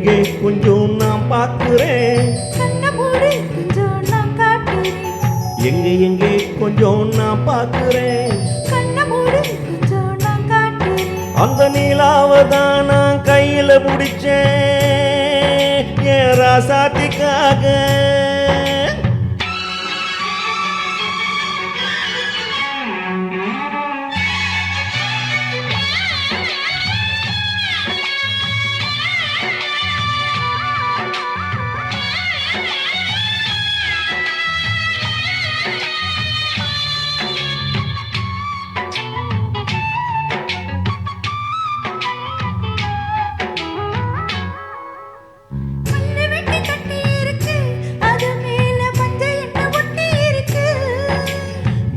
எங்கே கொஞ்சம் நான் பார்க்கிறேன், கொஞ்சம் நான் காட்டுறேன். எங்கே கொஞ்சம் நான் பார்க்கிறேன், கொஞ்சம் நான் காட்டுறேன். அந்த நிலாவதான் நான் கையில பிடிச்சேன் என் ராசாத்திக்காக.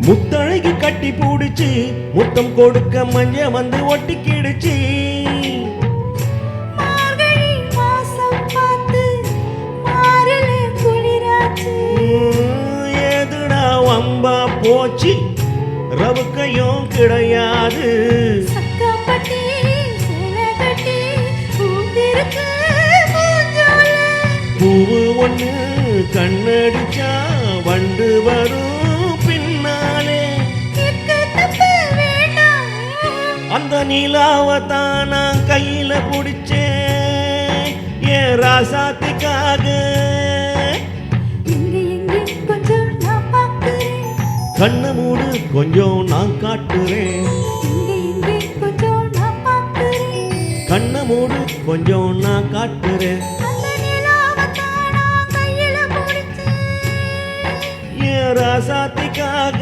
முத்தழகி கட்டி பூடிச்சு முத்தம் கொடுக்க மஞ்ச வந்து ஒட்டிக்கிடுச்சு. ஏதுடா வம்பா போச்சு, ரவுக்கையும் கிடையாது. பூவு ஒண்ணு கண்ணடிச்சா வண்டு வரும் பின்னாலே. அந்த நிலாவத்தான் நான் கையில பிடிச்சேன் என் ராசாத்திக்காக. கண்ண மூடு கொஞ்சம் நான் காட்டுறேன், கண்ண மூடு கொஞ்சம் நான் காட்டுறேன் என் ராசாத்திக்காக.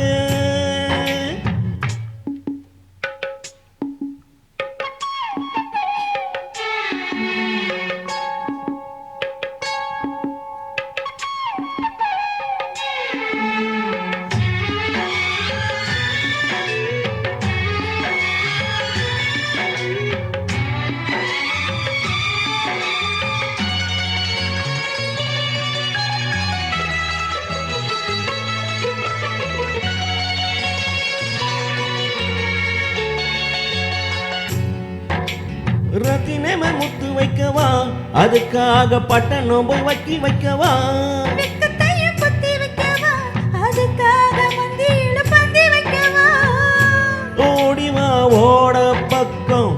ரத்தினம முத்து வைக்கவா, அதுக்காக பட்டணம் போய் வக்கி வைக்கவா. ஓடிவா ஓட பக்கம்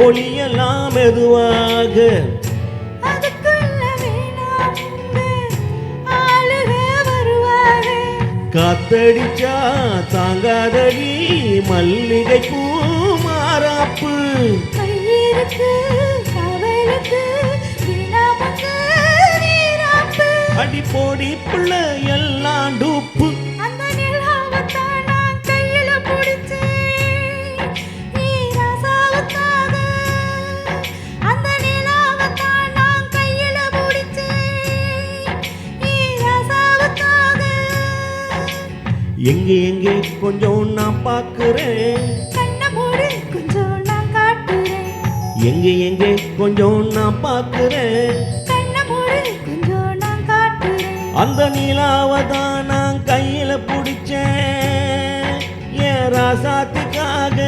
ஒளியெல்லாம் மெதுவாக. காத்தடிச்சா தாங்காதடி மல்லிகை பூ மாறாப்பு. அடி போடி புள்ள எல்லாம் டூப்பு. எங்கே கொஞ்சம் நான் பார்க்கிறேன், கொஞ்சம் நான் காட்டுறேன். எங்கே கொஞ்சம் நான் பார்க்கிறேன், கொஞ்சம் நான் காட்டுறேன். அந்த நிலாவதான் நான் கையில பிடிச்சேன் என் ராசாத்திக்காக.